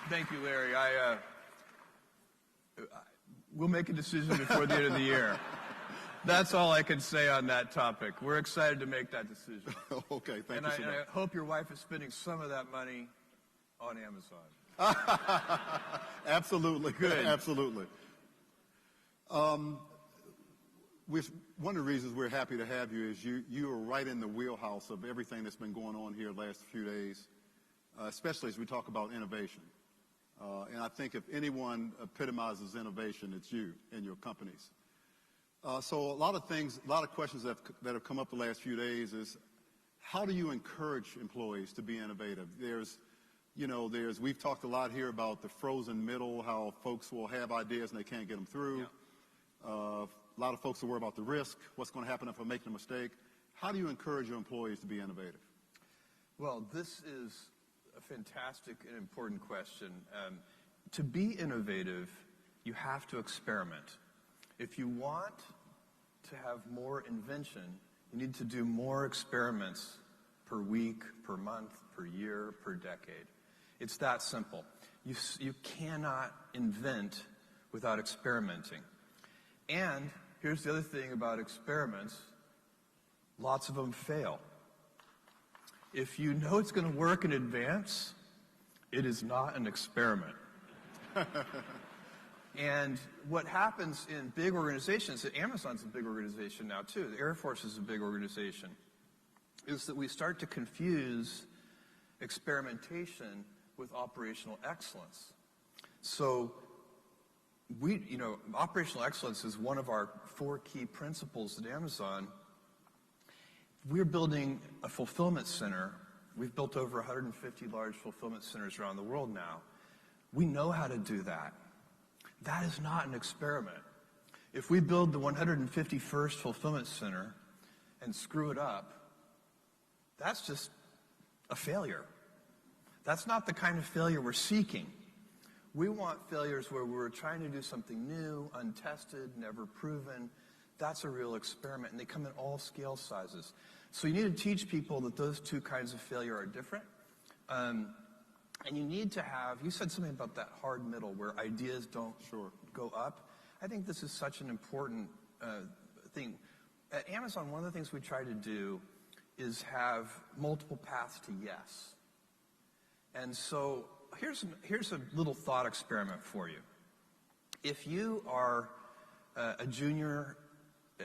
Thank you, Larry. We'll make a decision before the end of the year. That's all I can say on that topic. We're excited to make that decision. Okay, thank you so much. And I hope your wife is spending some of that money on Amazon. Absolutely. Good. Absolutely. One of the reasons we're happy to have you is you are right in the wheelhouse of everything that's been going on here the last few days, especially as we talk about innovation. And I think if anyone epitomizes innovation, it's you and your companies. So a lot of questions that have come up the last few days is, how do you encourage employees to be innovative? We've talked a lot here about the frozen middle, how folks will have ideas and they can't get them through. Yeah. A lot of folks are worried about the risk, what's going to happen if I make a mistake. How do you encourage your employees to be innovative? Well, this is a fantastic and important question. To be innovative, you have to experiment. If you want to have more invention, you need to do more experiments per week, per month, per year, per decade. It's that simple. You cannot invent without experimenting. And here's the other thing about experiments. Lots of them fail. If you know it's going to work in advance, it is not an experiment. And what happens in big organizations, Amazon's a big organization now too, the Air Force is a big organization, is that we start to confuse experimentation with operational excellence. So operational excellence is one of our 4 key principles at Amazon. We're building a fulfillment center. We've built over 150 large fulfillment centers around the world now. We know how to do that. That is not an experiment. If we build the 151st fulfillment center and screw it up, that's just a failure. That's not the kind of failure we're seeking. We want failures where we're trying to do something new, untested, never proven. That's a real experiment, and they come in all scale sizes. So you need to teach people that those 2 kinds of failure are different. And you need to have, you said something about that hard middle where ideas don't go up. I think this is such an important thing. At Amazon, one of the things we try to do is have multiple paths to yes. And so here's a little thought experiment for you. If you are a junior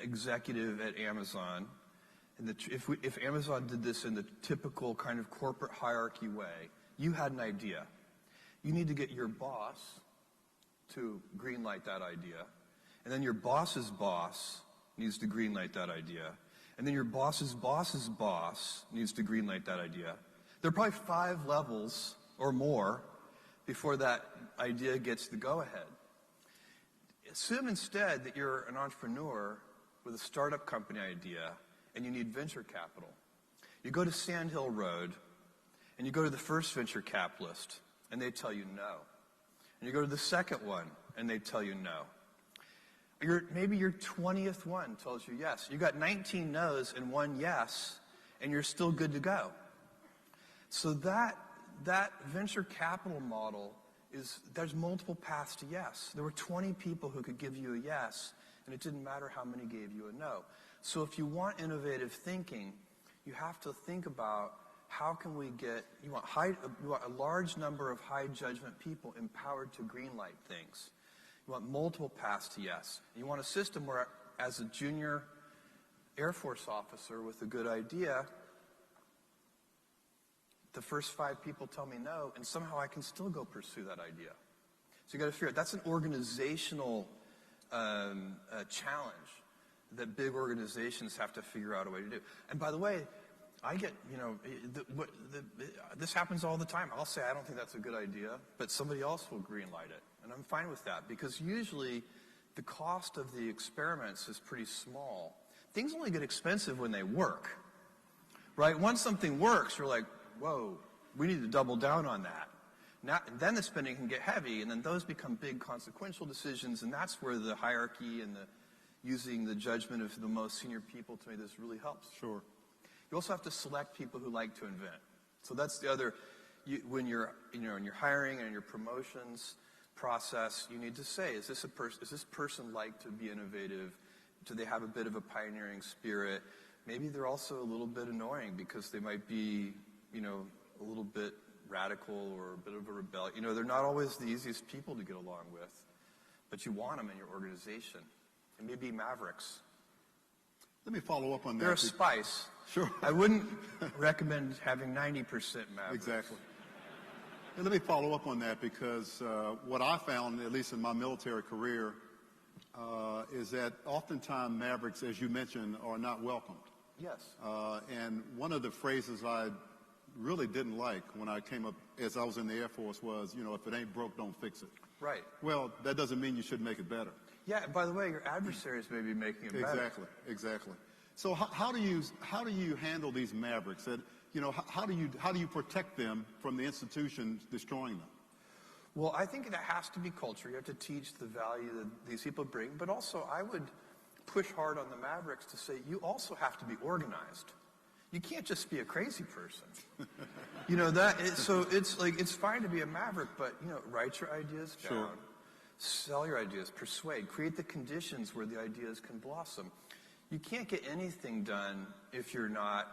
executive at Amazon, and if Amazon did this in the typical kind of corporate hierarchy way, you had an idea. You need to get your boss to greenlight that idea. And then your boss's boss needs to greenlight that idea. And then your boss's boss's boss needs to greenlight that idea. There are probably 5 levels or more before that idea gets the go-ahead. Assume instead that you're an entrepreneur with a startup company idea and you need venture capital. You go to Sand Hill Road and you go to the first venture capitalist and they tell you no. And you go to the second one and they tell you no. Maybe your 20th one tells you yes. You got 19 no's and 1 yes, and you're still good to go. So that venture capital model there's multiple paths to yes. There were 20 people who could give you a yes, and it didn't matter how many gave you a no. So if you want innovative thinking, you have to think about how can we you want a large number of high judgment people empowered to greenlight things. You want multiple paths to yes. You want a system where, as a junior Air Force officer with a good idea, the first 5 people tell me no, and somehow I can still go pursue that idea. So you got to figure out, that's an organizational challenge that big organizations have to figure out a way to do. And by the way, I get, this happens all the time. I'll say, I don't think that's a good idea, but somebody else will greenlight it. And I'm fine with that, because usually the cost of the experiments is pretty small. Things only get expensive when they work, right? Once something works, you're like, whoa, we need to double down on that. Then the spending can get heavy, and then those become big consequential decisions, and that's where the hierarchy and using the judgment of the most senior people to me, this really helps. Sure. You also have to select people who like to invent. So that's the other, when you're, in your hiring and your promotions process, you need to say, is this person like to be innovative? Do they have a bit of a pioneering spirit? Maybe they're also a little bit annoying because they might be, a little bit radical or a bit of a rebel. They're not always the easiest people to get along with, but you want them in your organization. And maybe mavericks. Let me follow up on that. They're a spice. Sure. I wouldn't recommend having 90% mavericks. Exactly. And let me follow up on that because what I found, at least in my military career, is that oftentimes mavericks, as you mentioned, are not welcomed. Yes. And one of the phrases I really didn't like when I came up, as I was in the Air Force, was, if it ain't broke, don't fix it. Right. Well, that doesn't mean you should make it better. Yeah, by the way, your adversaries may be making it better. Exactly. So how do you handle these mavericks? That, how do you protect them from the institution destroying them? Well, I think that has to be culture. You have to teach the value that these people bring, but also I would push hard on the mavericks to say you also have to be organized. You can't just be a crazy person. So it's like, it's fine to be a maverick, but, write your ideas down. Sure. Sell your ideas, persuade, create the conditions where the ideas can blossom. You can't get anything done if you're not,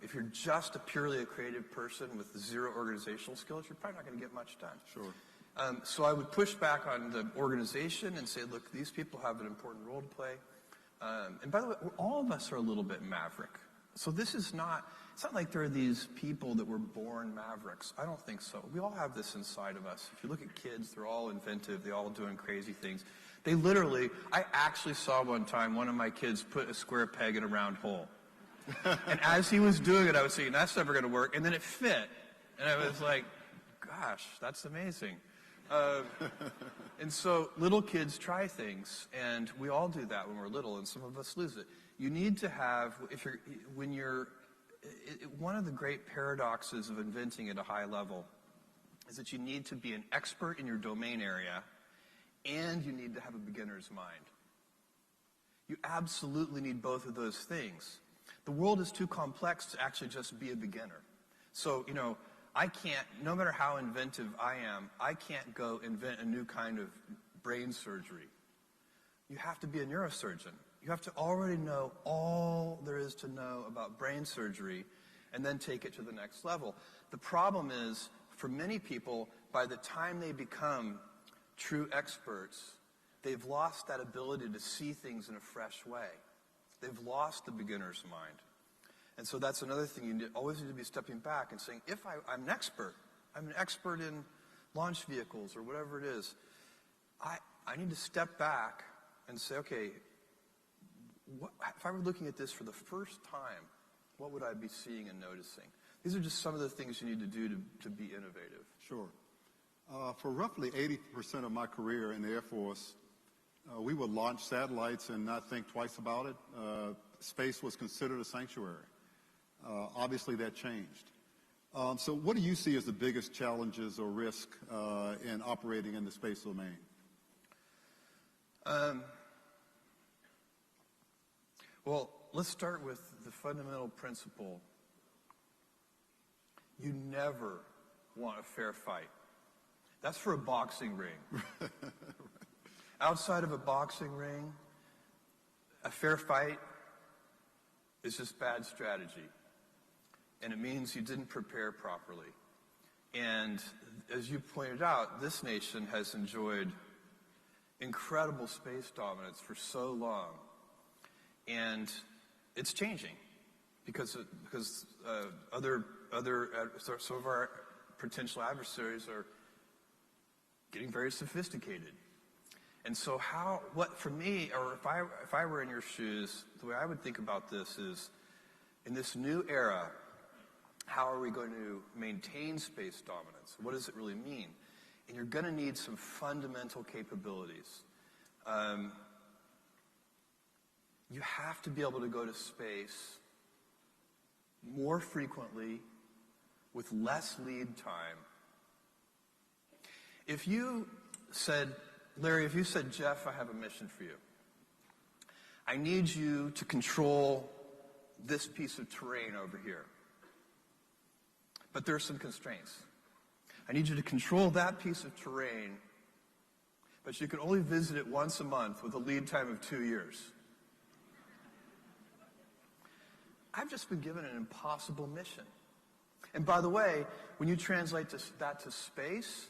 if you're just purely a creative person with zero organizational skills, you're probably not going to get much done. Sure. So I would push back on the organization and say, look, these people have an important role to play. And by the way, all of us are a little bit maverick. So it's not like there are these people that were born mavericks. I don't think so. We all have this inside of us. If you look at kids, they're all inventive. They're all doing crazy things. I actually saw one time one of my kids put a square peg in a round hole. And as he was doing it, I was thinking, that's never going to work. And then it fit. And I was like, gosh, that's amazing. And so little kids try things, and we all do that when we're little, and some of us lose it. You need to have, one of the great paradoxes of inventing at a high level is that you need to be an expert in your domain area, and you need to have a beginner's mind. You absolutely need both of those things. The world is too complex to actually just be a beginner. So, I can't, no matter how inventive I am, I can't go invent a new kind of brain surgery. You have to be a neurosurgeon. You have to already know all there is to know about brain surgery and then take it to the next level. The problem is, for many people, by the time they become true experts, they've lost that ability to see things in a fresh way. They've lost the beginner's mind. And so that's another thing. You always need to be stepping back and saying, if I'm an expert in launch vehicles or whatever it is, I need to step back and say, okay, if I were looking at this for the first time, what would I be seeing and noticing? These are just some of the things you need to do to be innovative. Sure. For roughly 80% of my career in the Air Force, we would launch satellites and not think twice about it. Space was considered a sanctuary. Obviously, that changed. So what do you see as the biggest challenges or risk in operating in the space domain? Well, let's start with the fundamental principle. You never want a fair fight. That's for a boxing ring. Outside of a boxing ring, a fair fight is just bad strategy. And it means you didn't prepare properly. And as you pointed out, this nation has enjoyed incredible space dominance for so long. And it's changing because some of our potential adversaries are getting very sophisticated. And so for me, or if I were in your shoes, the way I would think about this is, in this new era, how are we going to maintain space dominance? What does it really mean? And you're going to need some fundamental capabilities. You have to be able to go to space more frequently with less lead time. If you said, Larry, Jeff, I have a mission for you. I need you to control this piece of terrain over here. But there are some constraints. I need you to control that piece of terrain, but you can only visit it once a month with a lead time of 2 years. I've just been given an impossible mission. And by the way, when you translate that to space,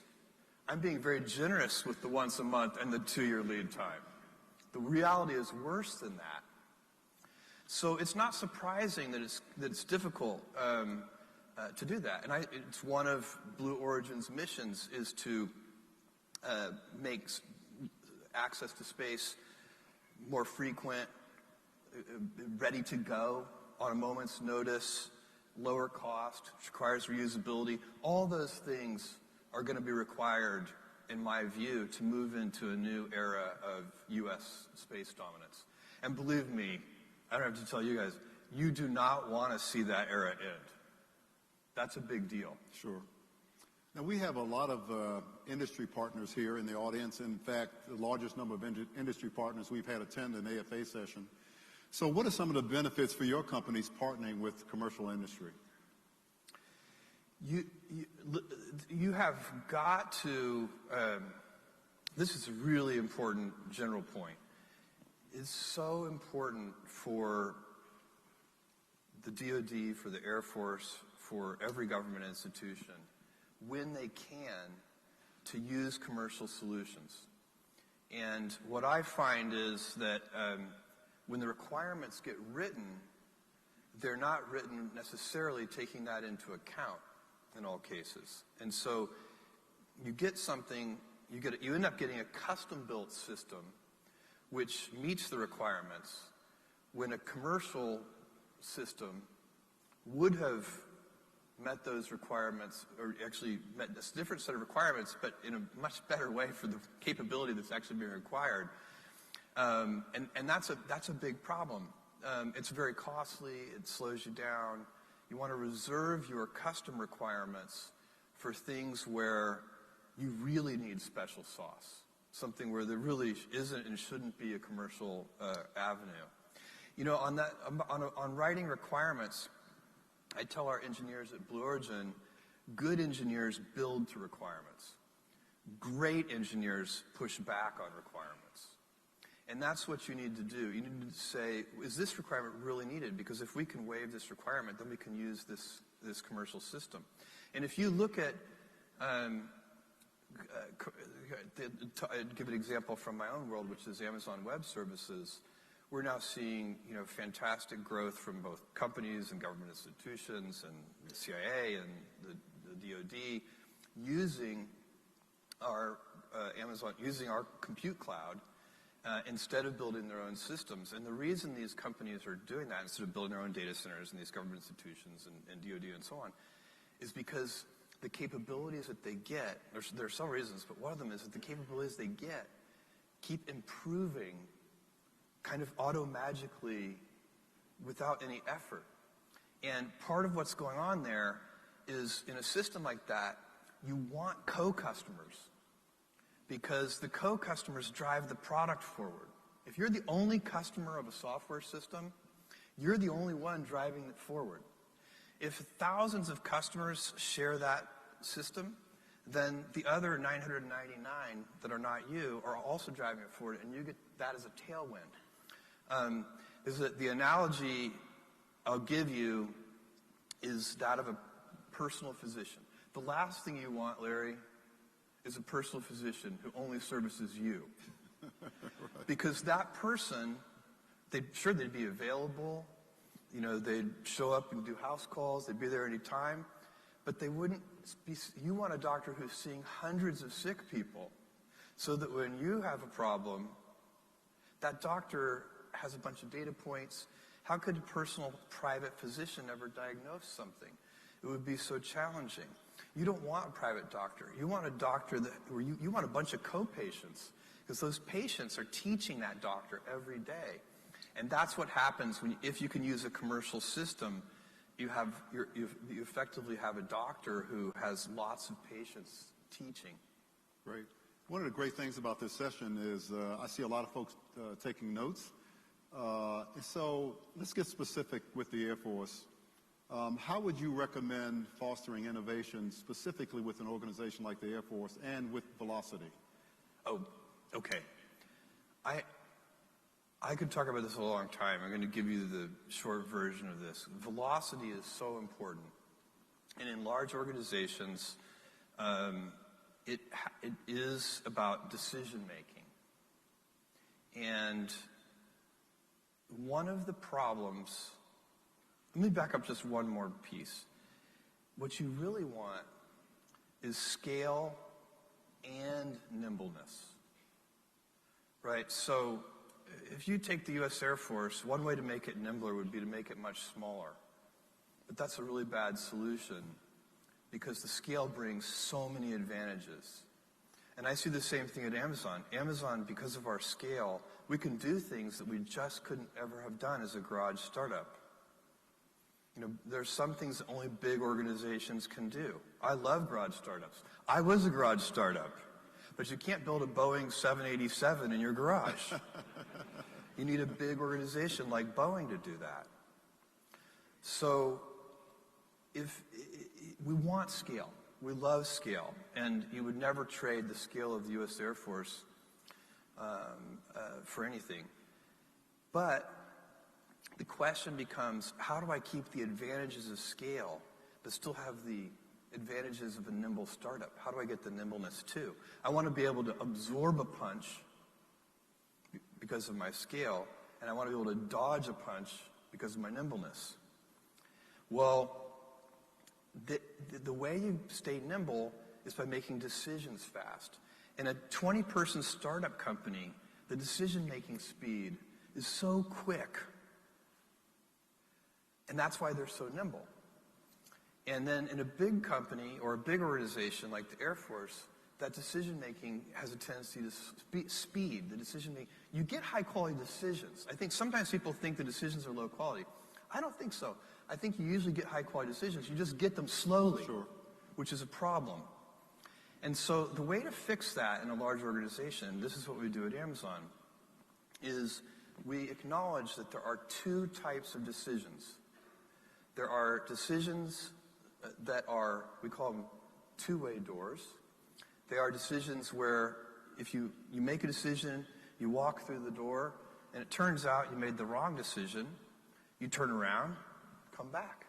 I'm being very generous with the once a month and the 2-year lead time. The reality is worse than that. So it's not surprising that it's difficult to do that. And it's one of Blue Origin's missions is to make access to space more frequent, ready to go on a moment's notice, lower cost, which requires reusability. All those things are going to be required, in my view, to move into a new era of U.S. space dominance. And believe me, I don't have to tell you guys, you do not want to see that era end. That's a big deal. Sure. Now, we have a lot of industry partners here in the audience. In fact, the largest number of industry partners we've had attend an AFA session. So what are some of the benefits for your companies partnering with commercial industry? You have got to, this is a really important general point. It's so important for the DoD, for the Air Force, for every government institution, when they can, to use commercial solutions. And what I find is that when the requirements get written, they're not written necessarily taking that into account in all cases. And so you get something, you end up getting a custom-built system which meets the requirements when a commercial system would have met those requirements, or actually met a different set of requirements, but in a much better way for the capability that's actually being required. And that's a big problem. It's very costly. It slows you down. You want to reserve your custom requirements for things where you really need special sauce, something where there really isn't and shouldn't be a commercial avenue. You know, on writing requirements, I tell our engineers at Blue Origin, good engineers build to requirements. Great engineers push back on requirements. And that's what you need to do. You need to say, is this requirement really needed? Because if we can waive this requirement, then we can use this commercial system. And if you look at, I'd give an example from my own world, which is Amazon Web Services. We're now seeing, fantastic growth from both companies and government institutions and the CIA and the DoD using our using our compute cloud instead of building their own systems. And the reason these companies are doing that instead of building their own data centers in these government institutions and DoD and so on is because the capabilities that they get, there are some reasons, but one of them is that the capabilities they get keep improving kind of auto-magically without any effort. And part of what's going on there is in a system like that, you want co-customers because the co-customers drive the product forward. If you're the only customer of a software system, you're the only one driving it forward. If thousands of customers share that system, then the other 999 that are not you are also driving it forward, and you get that as a tailwind. Is that the analogy I'll give you is that of a personal physician. The last thing you want, Larry, is a personal physician who only services you. Right. Because that person, they'd be available, they'd show up and do house calls, they'd be there any time, but they wouldn't be, you want a doctor who's seeing hundreds of sick people so that when you have a problem, that doctor has a bunch of data points. How could a personal private physician ever diagnose something? It would be so challenging. You don't want a private doctor. You want a doctor where you want a bunch of co-patients because those patients are teaching that doctor every day. And that's what happens if you can use a commercial system, you effectively have a doctor who has lots of patients teaching. Great. One of the great things about this session is I see a lot of folks taking notes. And so let's get specific with the Air Force. How would you recommend fostering innovation specifically with an organization like the Air Force and with velocity? Oh, okay. I could talk about this a long time. I'm going to give you the short version of this. Velocity is so important. And in large organizations, it is about decision making. And one of the problems, let me back up just one more piece. What you really want is scale and nimbleness, right? So if you take the U.S. Air Force, one way to make it nimbler would be to make it much smaller. But that's a really bad solution because the scale brings so many advantages. And I see the same thing at Amazon. Amazon, because of our scale, we can do things that we just couldn't ever have done as a garage startup. You know, there's some things that only big organizations can do. I love garage startups. I was a garage startup. But you can't build a Boeing 787 in your garage. You need a big organization like Boeing to do that. So if we want scale. We love scale. And you would never trade the scale of the U.S. Air Force for anything. But the question becomes, how do I keep the advantages of scale but still have the advantages of a nimble startup? How do I get the nimbleness too? I want to be able to absorb a punch because of my scale, and I want to be able to dodge a punch because of my nimbleness. Well, the way you stay nimble is by making decisions fast. In a 20-person startup company, the decision-making speed is so quick. And that's why they're so nimble. And then in a big company or a big organization like the Air Force, that decision-making has a tendency to speed the decision-making. You get high-quality decisions. I think sometimes people think the decisions are low quality. I don't think so. I think you usually get high-quality decisions. You just get them slowly, which is a problem. And so the way to fix that in a large organization, this is what we do at Amazon, is we acknowledge that there are two types of decisions. There are decisions that are, we call them two-way doors. They are decisions where if you make a decision, you walk through the door, and it turns out you made the wrong decision, you turn around, come back.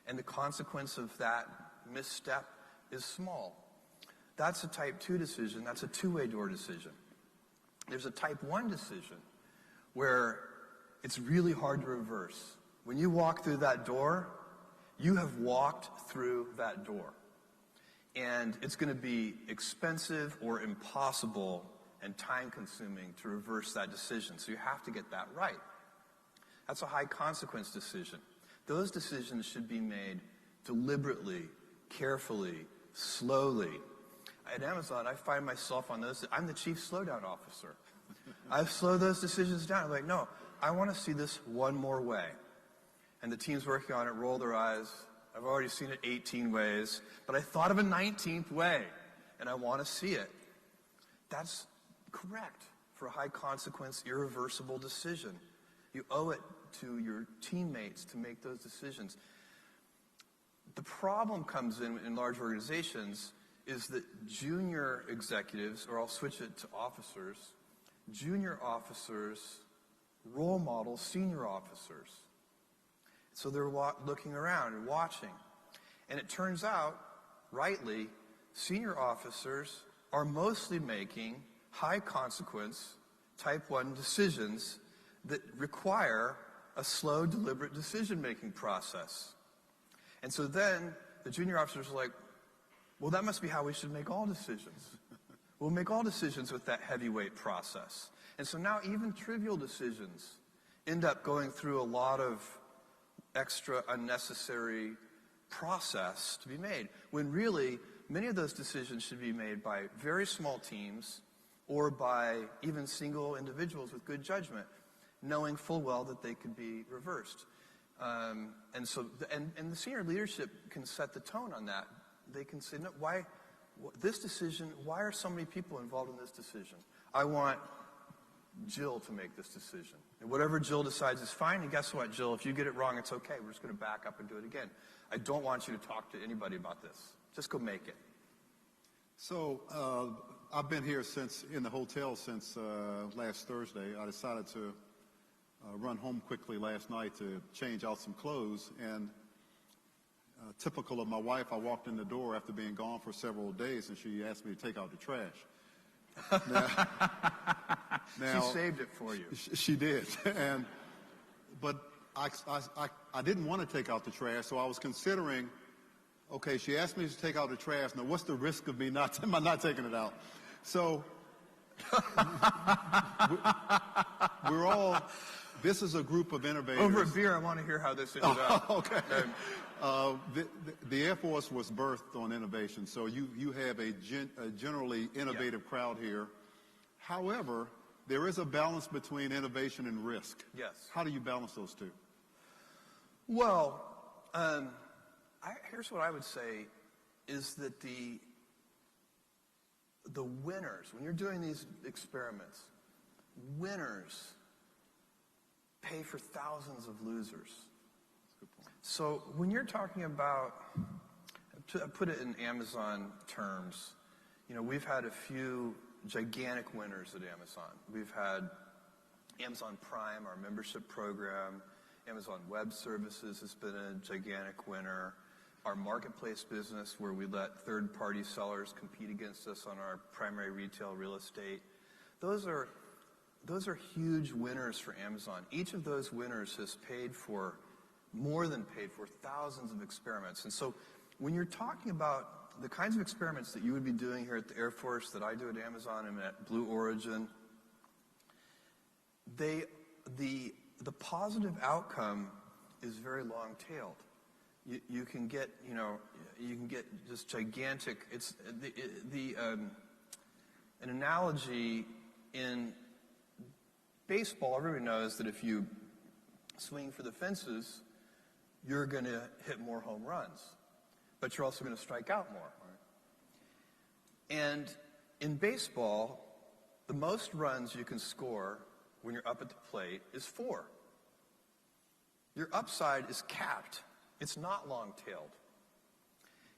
And the consequence of that misstep is small. That's a type 2 decision. That's a two-way door decision. There's a type 1 decision where it's really hard to reverse. When you walk through that door, you have walked through that door. And it's going to be expensive or impossible and time-consuming to reverse that decision. So you have to get that right. That's a high-consequence decision. Those decisions should be made deliberately, carefully, slowly. At Amazon, I find myself on those. I'm the chief slowdown officer. I slow those decisions down. I'm like, no, I want to see this one more way. And the teams working on it roll their eyes. I've already seen it 18 ways, but I thought of a 19th way, and I want to see it. That's correct for a high-consequence, irreversible decision. You owe it to your teammates to make those decisions. The problem comes in large organizations is that junior executives, or I'll switch it to officers, junior officers role model senior officers. So they're looking around and watching. And it turns out, rightly, senior officers are mostly making high-consequence, type 1 decisions that require a slow, deliberate decision-making process. And so then the junior officers are like, well, that must be how we should make all decisions. We'll make all decisions with that heavyweight process. And so now even trivial decisions end up going through a lot of extra unnecessary process to be made, when really many of those decisions should be made by very small teams or by even single individuals with good judgment, knowing full well that they could be reversed. And the senior leadership can set the tone on that. They can say, no, why this decision, why are so many people involved in this decision? I want Jill to make this decision. And whatever Jill decides is fine, and guess what, Jill? If you get it wrong, it's okay. We're just going to back up and do it again. I don't want you to talk to anybody about this. Just go make it. So I've been here in the hotel since last Thursday. I decided to run home quickly last night to change out some clothes. And typical of my wife, I walked in the door after being gone for several days, and she asked me to take out the trash. Now, she saved it for you. She did. But I didn't want to take out the trash, so I was considering, okay, she asked me to take out the trash. Now, what's the risk of me not taking it out? So we're all, this is a group of innovators. Over a beer, I want to hear how this ended up. Okay. The Air Force was birthed on innovation, so you have a generally innovative crowd here. However, there is a balance between innovation and risk. Yes. How do you balance those two? Well, here's what I would say is that the winners, when you're doing these experiments, winners pay for thousands of losers. That's a good point. So when you're talking about, to put it in Amazon terms, we've had a few gigantic winners at Amazon. We've had Amazon Prime, our membership program. Amazon Web Services has been a gigantic winner. Our marketplace business, where we let third-party sellers compete against us on our primary retail real estate. Those are huge winners for Amazon. Each of those winners has more than paid for thousands of experiments. And so when you're talking about the kinds of experiments that you would be doing here at the Air Force, that I do at Amazon and at Blue Origin, the positive outcome is very long-tailed. You can get just gigantic. It's an analogy in baseball. Everybody knows that if you swing for the fences, you're going to hit more home runs, but you're also going to strike out more. And in baseball, the most runs you can score when you're up at the plate is 4. Your upside is capped. It's not long-tailed.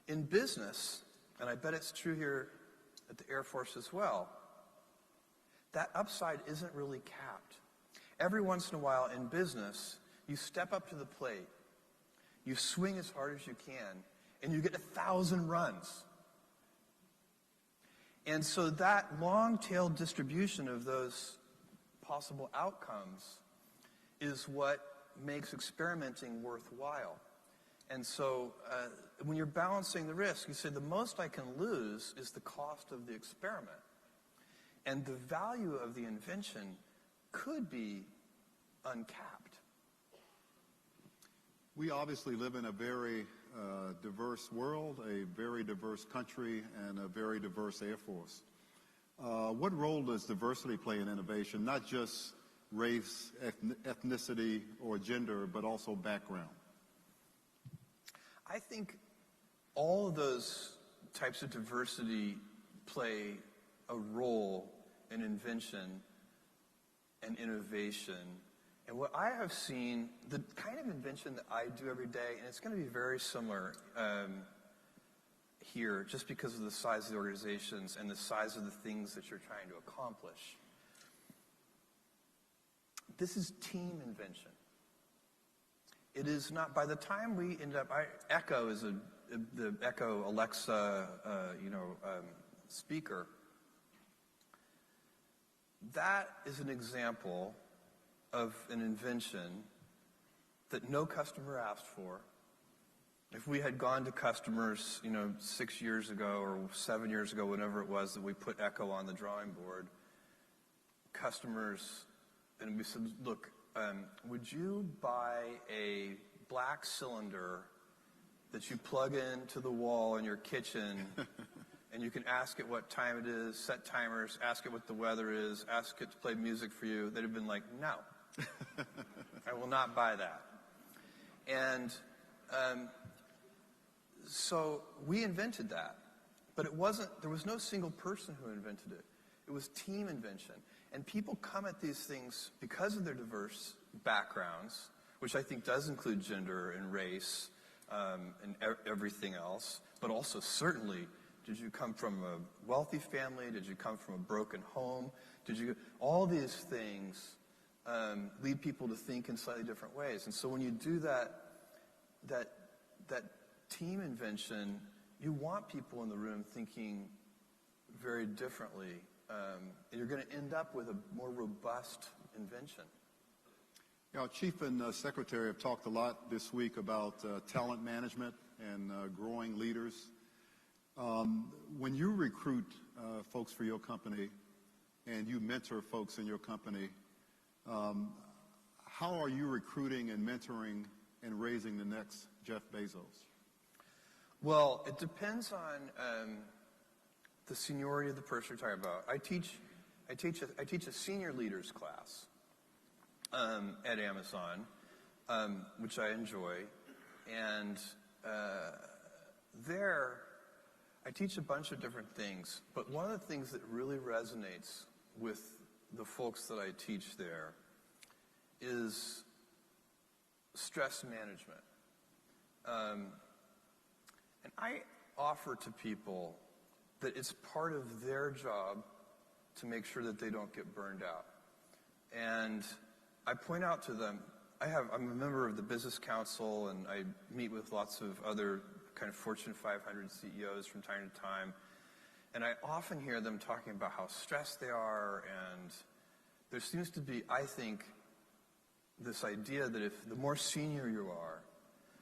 In business, and I bet it's true here at the Air Force as well, that upside isn't really capped. Every once in a while in business, you step up to the plate, you swing as hard as you can, and you get 1,000 runs. And so that long-tailed distribution of those possible outcomes is what makes experimenting worthwhile. And so when you're balancing the risk, you say the most I can lose is the cost of the experiment. And the value of the invention could be uncapped. We obviously live in a very diverse world, a very diverse country, and a very diverse Air Force. What role does diversity play in innovation? Not just race, ethnicity, or gender, but also background. I think all of those types of diversity play a role in invention and innovation. And what I have seen, the kind of invention that I do every day, and it's going to be very similar here just because of the size of the organizations and the size of the things that you're trying to accomplish. This is team invention. It is not, by the time we end up, Echo is the Echo Alexa, speaker. That is an example of an invention that no customer asked for. If we had gone to customers, 6 years ago or 7 years ago, whenever it was that we put Echo on the drawing board, customers, and we said, look, would you buy a black cylinder that you plug into the wall in your kitchen and you can ask it what time it is, set timers, ask it what the weather is, ask it to play music for you? They'd have been like, no, I will not buy that. And so we invented that, but there was no single person who invented it. It was team invention. And people come at these things because of their diverse backgrounds, which I think does include gender and race and everything else, but also certainly, did you come from a wealthy family? Did you come from a broken home? All these things lead people to think in slightly different ways. And so when you do that team invention, you want people in the room thinking very differently. You're going to end up with a more robust invention. Our Chief and Secretary have talked a lot this week about talent management and growing leaders. When you recruit folks for your company and you mentor folks in your company, how are you recruiting and mentoring and raising the next Jeff Bezos? Well, it depends on the seniority of the person you're talking about. I teach a senior leaders class at Amazon, which I enjoy, and there I teach a bunch of different things. But one of the things that really resonates with the folks that I teach there is stress management. And I offer to people that it's part of their job to make sure that they don't get burned out. And I point out to them, I'm a member of the Business Council, and I meet with lots of other kind of Fortune 500 CEOs from time to time. And I often hear them talking about how stressed they are, and there seems to be, I think, this idea that if the more senior you are,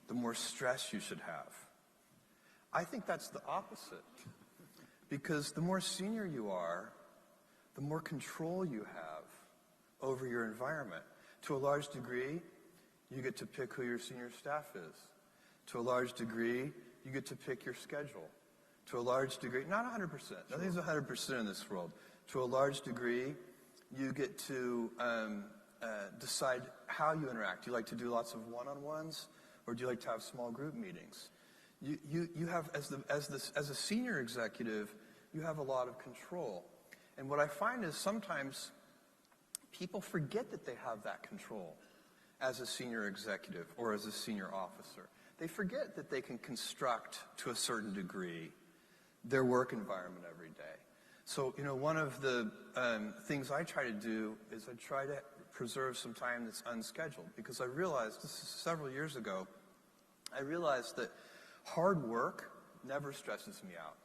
the more stress you should have. I think that's the opposite. Because the more senior you are, the more control you have over your environment. To a large degree, you get to pick who your senior staff is. To a large degree, you get to pick your schedule. To a large degree, not 100%. Nothing's 100% in this world. To a large degree, you get to decide how you interact. Do you like to do lots of one-on-ones, or do you like to have small group meetings? You have, as a senior executive, you have a lot of control. And what I find is sometimes people forget that they have that control as a senior executive or as a senior officer. They forget that they can construct, to a certain degree, their work environment every day. So, one of the things I try to do is I try to preserve some time that's unscheduled, because I realized, this is several years ago, I realized that hard work never stresses me out.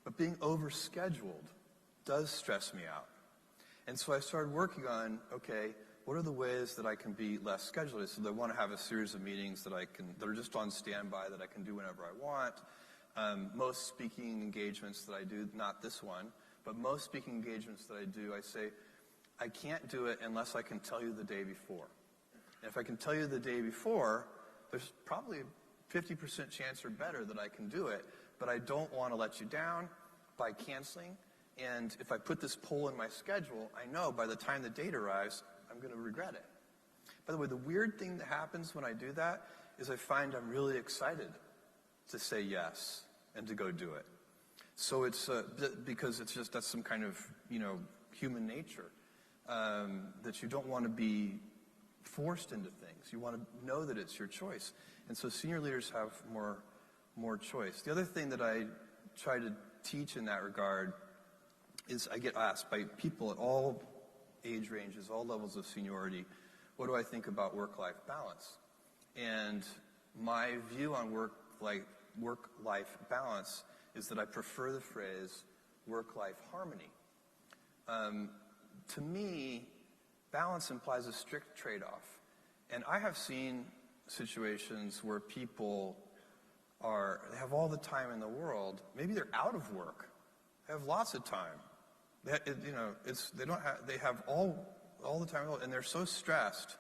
But being overscheduled does stress me out. And so I started working on, okay, what are the ways that I can be less scheduled? So I want to have a series of meetings that are just on standby, that I can do whenever I want. Most speaking engagements that I do, not this one, but most speaking engagements that I do, I say, I can't do it unless I can tell you the day before. And if I can tell you the day before, there's probably a 50% chance or better that I can do it, but I don't want to let you down by canceling. And if I put this poll in my schedule, I know by the time the date arrives, I'm going to regret it. By the way, the weird thing that happens when I do that is I find I'm really excited to say yes and to go do it. So it's because that's some kind of, human nature, that you don't want to be forced into things. You want to know that it's your choice. And so senior leaders have more choice. The other thing that I try to teach in that regard is I get asked by people at all age ranges, all levels of seniority, what do I think about work-life balance? And my view on work-life balance is that I prefer the phrase work-life harmony. To me, balance implies a strict trade-off. And I have seen situations where people they have all the time in the world. Maybe they're out of work. They have lots of time. They have all the time, and they're so stressed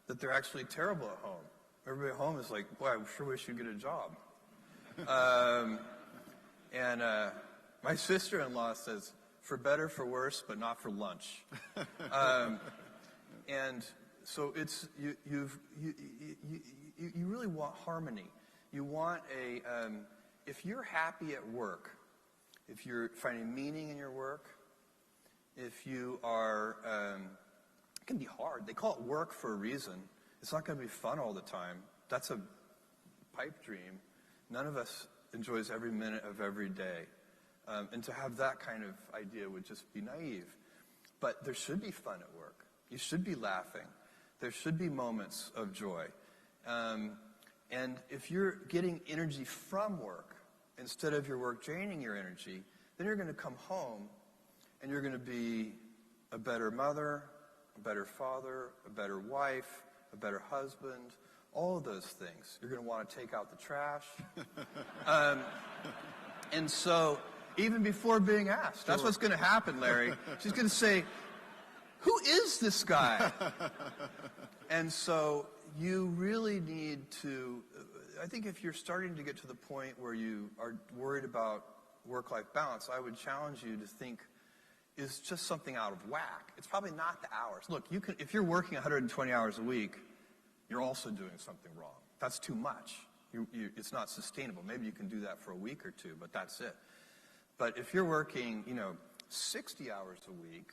that they're actually terrible at home. Everybody at home is like, boy, I sure wish you'd get a job. And my sister-in-law says, for better, for worse, but not for lunch. And so it's you really want harmony. You want if you're happy at work, if you're finding meaning in your work, if you are, it can be hard. They call it work for a reason. It's not going to be fun all the time. That's a pipe dream. None of us enjoys every minute of every day. And to have that kind of idea would just be naive. But there should be fun at work. You should be laughing. There should be moments of joy. And if you're getting energy from work, instead of your work draining your energy, then you're going to come home and you're going to be a better mother, a better father, a better wife, a better husband, all of those things. You're going to want to take out the trash. And so, even before being asked, that's what's going to happen, Larry. She's going to say, who is this guy? And so, you really need to, I think if you're starting to get to the point where you are worried about work-life balance, I would challenge you to think, is just something out of whack? It's probably not the hours. Look, you can, if you're working 120 hours a week, you're also doing something wrong. That's too much. It's not sustainable. Maybe you can do that for a week or two, but that's it. But if you're working, 60 hours a week,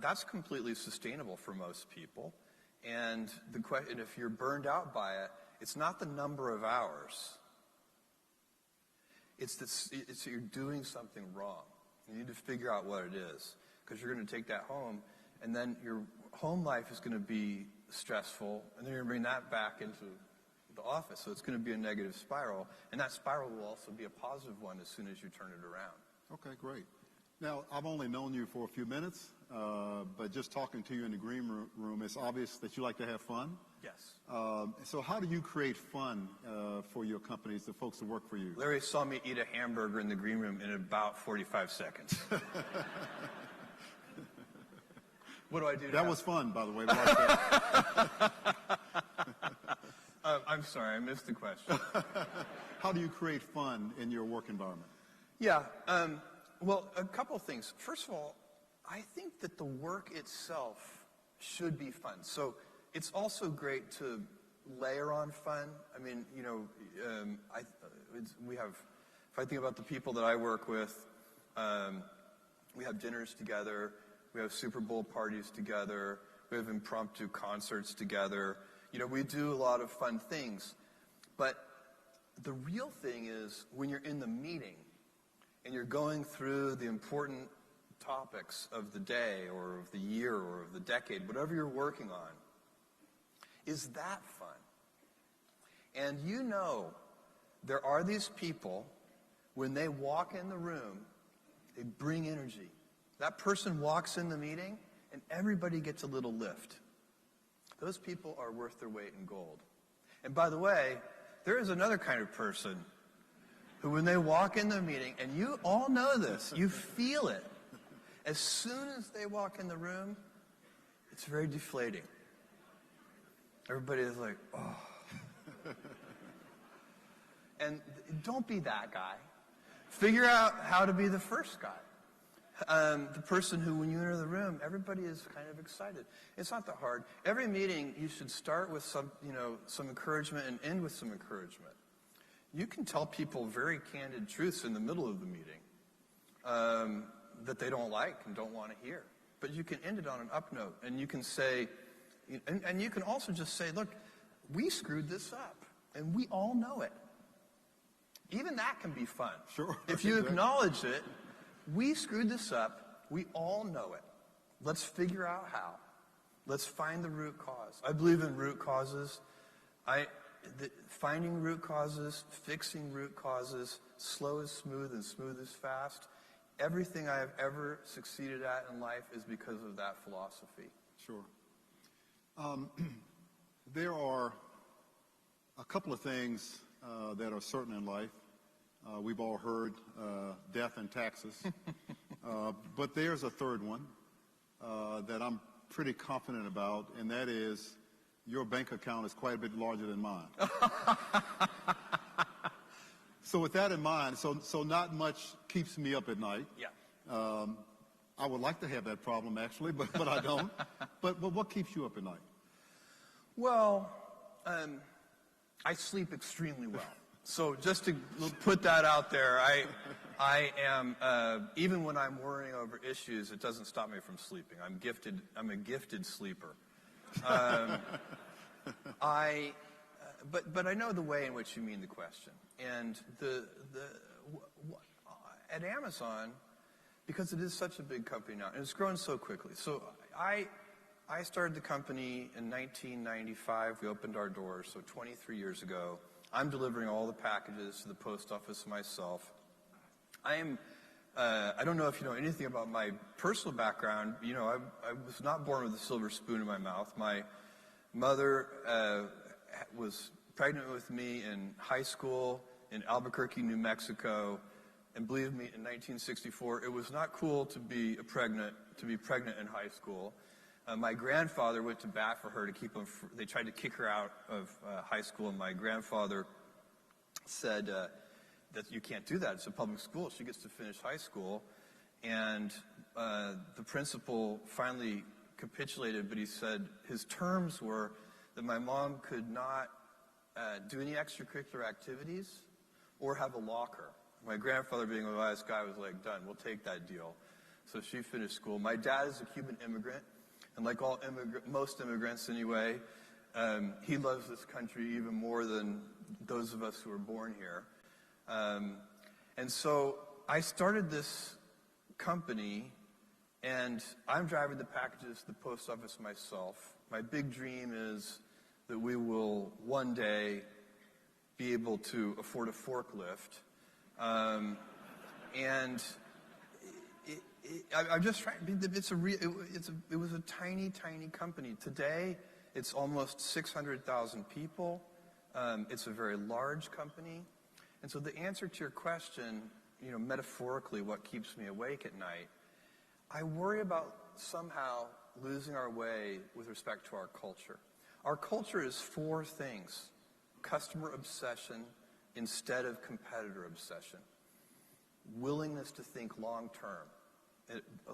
that's completely sustainable for most people. And the question, if you're burned out by it, it's not the number of hours. It's that you're doing something wrong. You need to figure out what it is, because you're going to take that home, and then your home life is going to be stressful, and then you're going to bring that back into the office. So it's going to be a negative spiral, and that spiral will also be a positive one as soon as you turn it around. Okay, great. Now, I've only known you for a few minutes, but just talking to you in the green room, it's obvious that you like to have fun. Yes. So how do you create fun for your companies, the folks that work for you? Larry saw me eat a hamburger in the green room in about 45 seconds. What do I do? That was fun, by the way. We like that. I'm sorry, I missed the question. How do you create fun in your work environment? Yeah, well, a couple things. First of all, I think that the work itself should be fun. So it's also great to layer on fun. I mean, if I think about the people that I work with, we have dinners together, we have Super Bowl parties together, we have impromptu concerts together. We do a lot of fun things. But the real thing is when you're in the meeting and you're going through the important topics of the day or of the year or of the decade, whatever you're working on, is that fun? And there are these people, when they walk in the room, they bring energy. That person walks in the meeting, and everybody gets a little lift. Those people are worth their weight in gold. And by the way, there is another kind of person who, when they walk in the meeting, and you all know this, you feel it. As soon as they walk in the room, it's very deflating. Everybody is like, oh. And don't be that guy. Figure out how to be the first guy. The person who, when you enter the room, everybody is kind of excited. It's not that hard. Every meeting, you should start with some encouragement and end with some encouragement. You can tell people very candid truths in the middle of the meeting that they don't like and don't want to hear. But you can end it on an up note, and you can say, and you can also just say, look, we screwed this up, and we all know it. Even that can be fun. Sure. If you acknowledge it, we screwed this up, we all know it. Let's figure out how. Let's find the root cause. I believe in root causes. Finding root causes, fixing root causes, slow is smooth and smooth is fast. Everything I have ever succeeded at in life is because of that philosophy. Sure. There are a couple of things that are certain in life. We've all heard death and taxes. But there's a third one that I'm pretty confident about, and that is your bank account is quite a bit larger than mine. So with that in mind, so not much keeps me up at night. Yeah. I would like to have that problem, actually, but I don't. But what keeps you up at night? Well, I sleep extremely well. So just to put that out there, I am, even when I'm worrying over issues, it doesn't stop me from sleeping. I'm a gifted sleeper. But I know the way in which you mean the question. And at Amazon, because it is such a big company now, and it's grown so quickly. So I started the company in 1995. We opened our doors, so 23 years ago. I'm delivering all the packages to the post office myself. I don't know if you know anything about my personal background. You know, I was not born with a silver spoon in my mouth. My mother was pregnant with me in high school in Albuquerque, New Mexico. And believe me, in 1964, it was not cool to be pregnant in high school. My grandfather went to bat for her to keep them. They tried to kick her out of high school, and my grandfather said that you can't do that. It's a public school. She gets to finish high school. And the principal finally capitulated, but he said his terms were that my mom could not do any extracurricular activities or have a locker. My grandfather, being a wise guy, was like, done, we'll take that deal. So she finished school. My dad is a Cuban immigrant, and like most immigrants anyway, he loves this country even more than those of us who were born here. And so I started this company, and I'm driving the packages to the post office myself. My big dream is that we will one day be able to afford a forklift. I'm just trying. It was a tiny, tiny company. Today, it's almost 600,000 people. It's a very large company, and so the answer to your question, you know, metaphorically, what keeps me awake at night, I worry about somehow losing our way with respect to our culture. Our culture is four things: customer obsession instead of competitor obsession, willingness to think long term,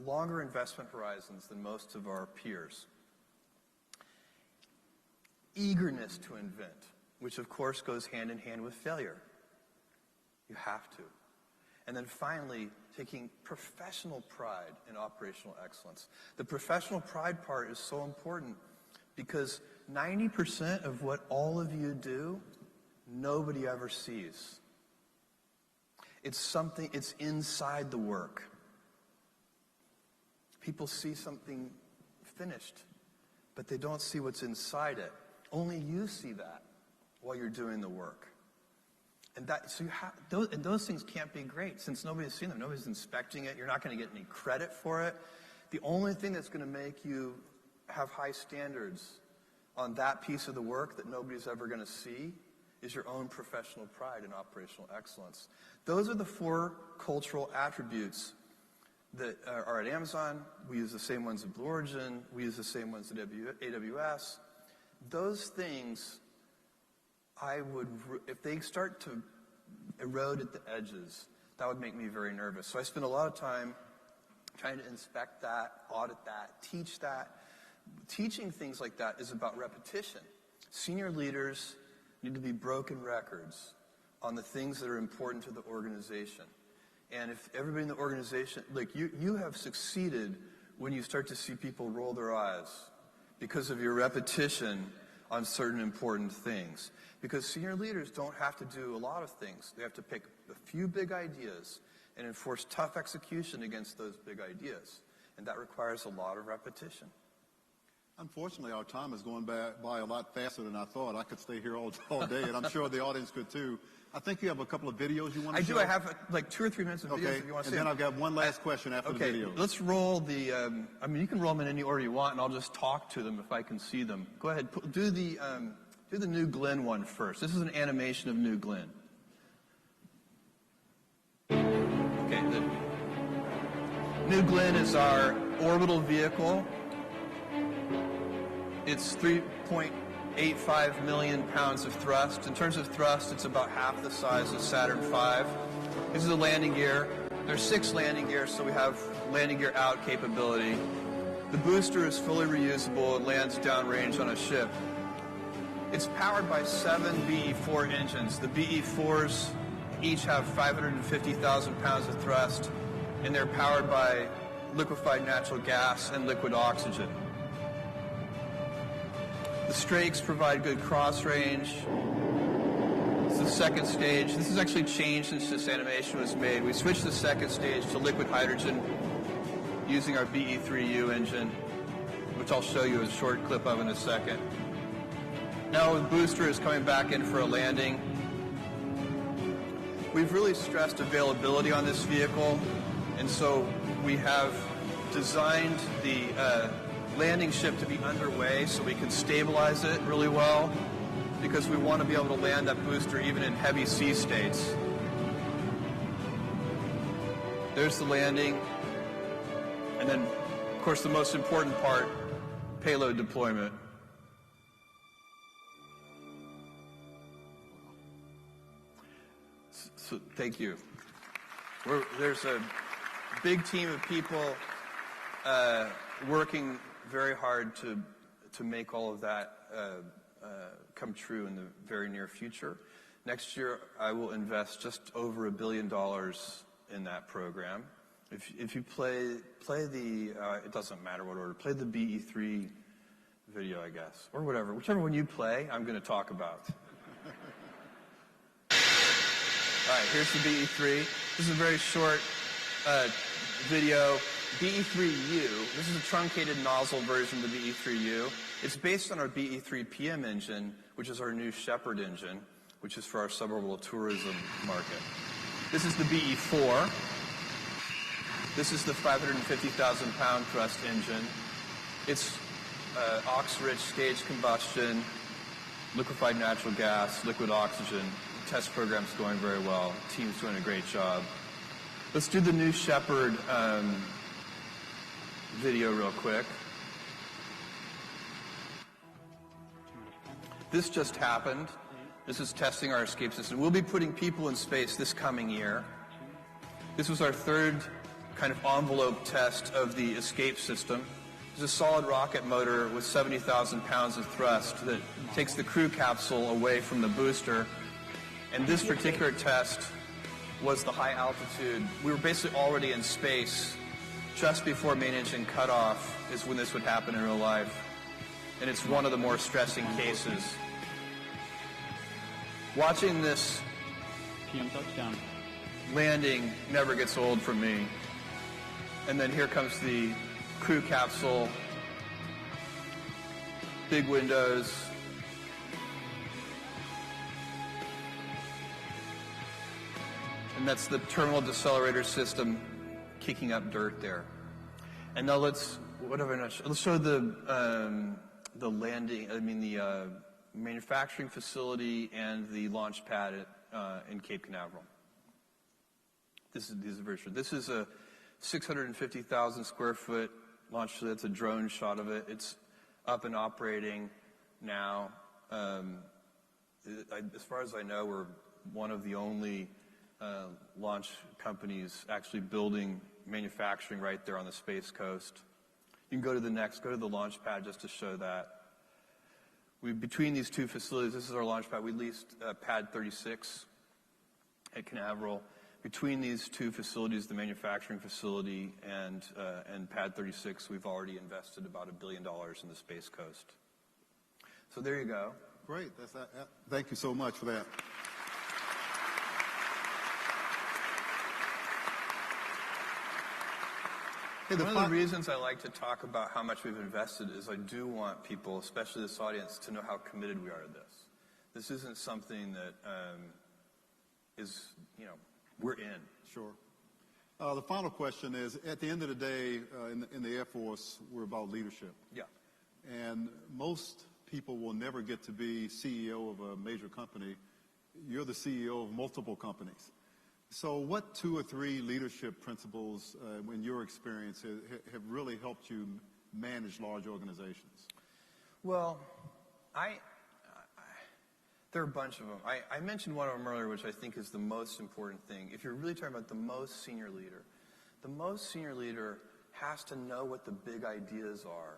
longer investment horizons than most of our peers, eagerness to invent, which of course goes hand in hand with failure. You have to. And then finally, taking professional pride in operational excellence. The professional pride part is so important because 90% of what all of you do, nobody ever sees. It's inside the work. People see something finished, but they don't see what's inside it. Only you see that while you're doing the work. And those things can't be great since nobody's seen them. Nobody's inspecting it. You're not going to get any credit for it. The only thing that's going to make you have high standards on that piece of the work that nobody's ever going to see is your own professional pride and operational excellence. Those are the four cultural attributes that are at Amazon. We use the same ones at Blue Origin. We use the same ones at AWS. Those things, if they start to erode at the edges, that would make me very nervous. So I spend a lot of time trying to inspect that, audit that, teach that. Teaching things like that is about repetition. Senior leaders need to be broken records on the things that are important to the organization. And if everybody in the organization, like you have succeeded when you start to see people roll their eyes because of your repetition on certain important things. Because senior leaders don't have to do a lot of things. They have to pick a few big ideas and enforce tough execution against those big ideas. And that requires a lot of repetition. Unfortunately, our time is going by a lot faster than I thought. I could stay here all day, and I'm sure the audience could too. I think you have a couple of videos you want to show. I do. I have like 2 or 3 minutes of videos if you want to see and then them. I've got one last question after the videos. Let's roll the, you can roll them in any order you want, and I'll just talk to them if I can see them. Go ahead. Do the New Glenn one first. This is an animation of New Glenn. Okay. The New Glenn is our orbital vehicle. It's 3.85 million pounds of thrust. In terms of thrust, it's about half the size of Saturn V. This is the landing gear. There's 6 landing gears, so we have landing gear out capability. The booster is fully reusable and lands downrange on a ship. It's powered by 7 BE4 engines. The BE4s each have 550,000 pounds of thrust, and they're powered by liquefied natural gas and liquid oxygen. The strakes provide good cross range. It's the second stage. This has actually changed since this animation was made. We switched the second stage to liquid hydrogen using our BE3U engine, which I'll show you a short clip of in a second. Now the booster is coming back in for a landing. We've really stressed availability on this vehicle, and so we have designed the landing ship to be underway so we can stabilize it really well, because we want to be able to land that booster even in heavy sea states. There's the landing, and then, of course, the most important part, payload deployment. So, thank you. There's a big team of people working very hard to make all of that come true in the very near future. Next year, I will invest just over $1 billion in that program. If you play the, it doesn't matter what order, play the BE3 video, I guess, or whatever. Whichever one you play, I'm going to talk about. All right, here's the BE3. This is a very short video. BE3U, this is a truncated nozzle version of the BE3U. It's based on our BE3 PM engine, which is our new Shepherd engine, which is for our suborbital tourism market. This is the BE4. This is the 550,000 pound thrust engine. It's ox-rich stage combustion, liquefied natural gas, liquid oxygen. The test program's going very well. The team's doing a great job. Let's do the new Shepherd video real quick. This just happened. This is testing our escape system. We'll be putting people in space this coming year. This was our third kind of envelope test of the escape system. It's a solid rocket motor with 70,000 pounds of thrust that takes the crew capsule away from the booster. And this particular test was the high altitude. We were basically already in space just before main engine cutoff is when this would happen in real life. And it's one of the more stressing cases. Watching this PM touchdown landing never gets old for me. And then here comes the crew capsule, big windows. And that's the terminal decelerator system kicking up dirt there. And now let's show the landing, the manufacturing facility and the launch pad in Cape Canaveral. This is very short. This is a 650,000 square foot launch facility. That's a drone shot of it. It's up and operating now. As far as I know, we're one of the only launch companies actually building manufacturing right there on the Space Coast. You can go to the launch pad just to show that. Between these two facilities, this is our launch pad. We leased pad 36 at Canaveral. Between these two facilities, the manufacturing facility and pad 36, we've already invested about $1 billion in the Space Coast. So there you go. Great. Thank you so much for that. One of the reasons I like to talk about how much we've invested is I do want people, especially this audience, to know how committed we are to this. This isn't something that we're in. Sure. The final question is, at the end of the day, in the Air Force, we're about leadership. Yeah. And most people will never get to be CEO of a major company. You're the CEO of multiple companies. So what 2 or 3 leadership principles, in your experience, have really helped you manage large organizations? Well, there are a bunch of them. I mentioned one of them earlier, which I think is the most important thing. If you're really talking about the most senior leader has to know what the big ideas are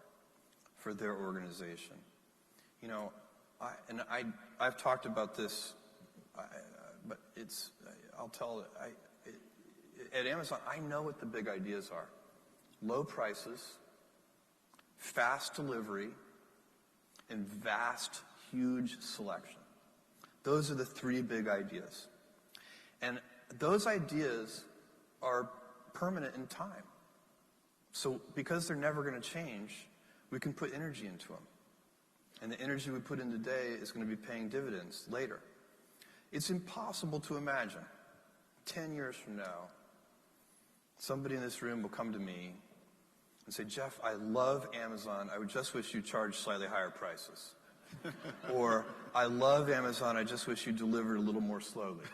for their organization. You know, I've talked about this, but I'll tell it. At Amazon, I know what the big ideas are. Low prices, fast delivery, and vast, huge selection. Those are the three big ideas. And those ideas are permanent in time. So because they're never going to change, we can put energy into them. And the energy we put in today is going to be paying dividends later. It's impossible to imagine 10 years from now, somebody in this room will come to me and say, Jeff, I love Amazon. I would just wish you charged slightly higher prices. Or, I love Amazon. I just wish you delivered a little more slowly.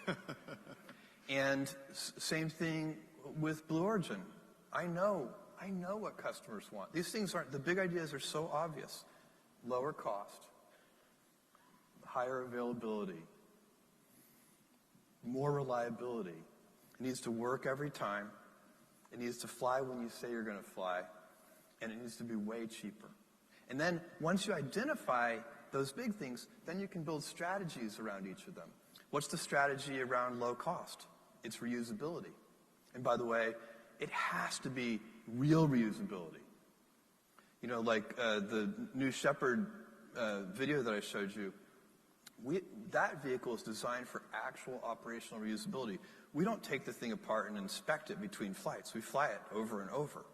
And same thing with Blue Origin. I know what customers want. These things the big ideas are so obvious. Lower cost, higher availability, more reliability. It needs to work every time. It needs to fly when you say you're going to fly. And it needs to be way cheaper. And then once you identify those big things, then you can build strategies around each of them. What's the strategy around low cost? It's reusability. And by the way, it has to be real reusability. You know, like the new Shepherd video that I showed you, that vehicle is designed for actual operational reusability. We don't take the thing apart and inspect it between flights. We fly it over and over.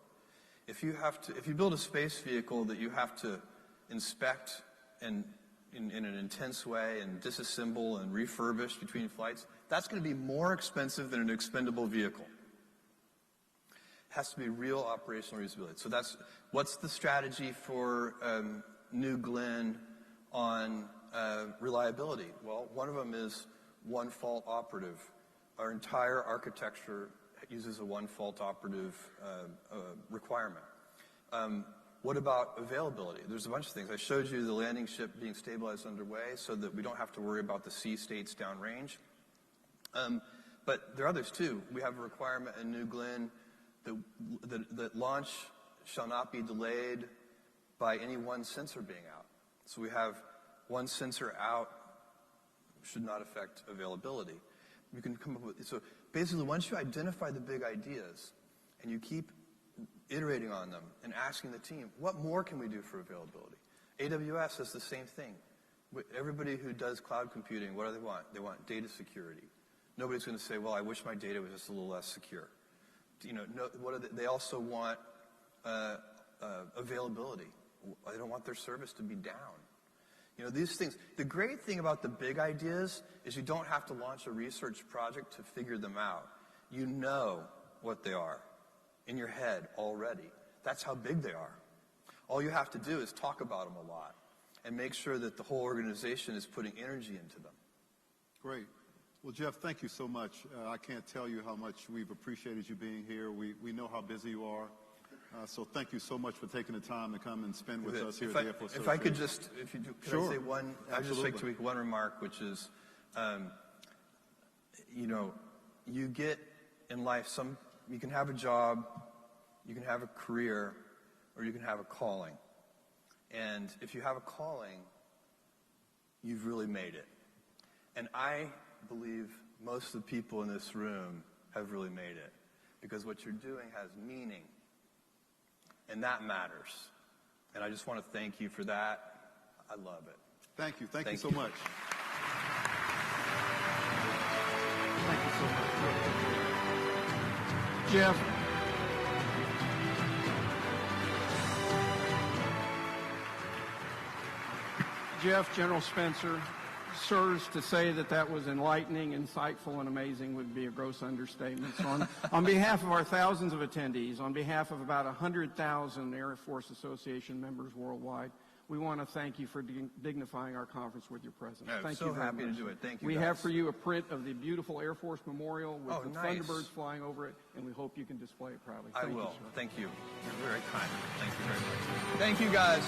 If you build a space vehicle that you have to inspect and in an intense way and disassemble and refurbish between flights, that's going to be more expensive than an expendable vehicle. It has to be real operational reusability. So what's the strategy for New Glenn on reliability? Well, one of them is one fault operative. Our entire architecture uses a one fault operative requirement. What about availability? There's a bunch of things. I showed you the landing ship being stabilized underway so that we don't have to worry about the sea states downrange. But there are others too. We have a requirement in New Glenn that launch shall not be delayed by any one sensor being out. So we have one sensor out should not affect availability. You can come up with, so basically once you identify the big ideas and you keep iterating on them and asking the team, what more can we do for availability? AWS does the same thing. Everybody who does cloud computing, what do they want? They want data security. Nobody's going to say, well, I wish my data was just a little less secure. You know, they also want availability. They don't want their service to be down. You know, these things, the great thing about the big ideas is you don't have to launch a research project to figure them out. You know what they are in your head already. That's how big they are. All you have to do is talk about them a lot and make sure that the whole organization is putting energy into them. Great. Well, Jeff, thank you so much. I can't tell you how much we've appreciated you being here. We know how busy you are. So thank you so much for taking the time to come and spend with us here at the Air Force Association. If I could just, Sure. I say one, I'd just like to make one remark, which is, you know, you get in life you can have a job, you can have a career, or you can have a calling. And if you have a calling, you've really made it. And I believe most of the people in this room have really made it, because what you're doing has meaning. And that matters. And I just want to thank you for that. I love it. Thank you. Thank you so much. Thank you so much. Jeff. Jeff, General Spencer, sirs, to say that was enlightening, insightful, and amazing would be a gross understatement. So on behalf of our thousands of attendees, on behalf of about 100,000 Air Force Association members worldwide, we want to thank you for dignifying our conference with your presence. I'm so happy to do it. Thank you, We guys. have for you a print of the beautiful Air Force Memorial with the nice. Thunderbirds flying over it, and we hope you can display it proudly. I Thank will. You, sir. Thank you. You're very kind. Thank you very much. Thank you, guys.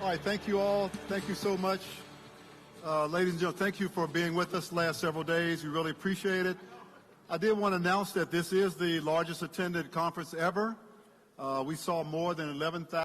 All right, thank you all. Thank you so much. Ladies and gentlemen, thank you for being with us the last several days. We really appreciate it. I did want to announce that this is the largest attended conference ever. We saw more than 11,000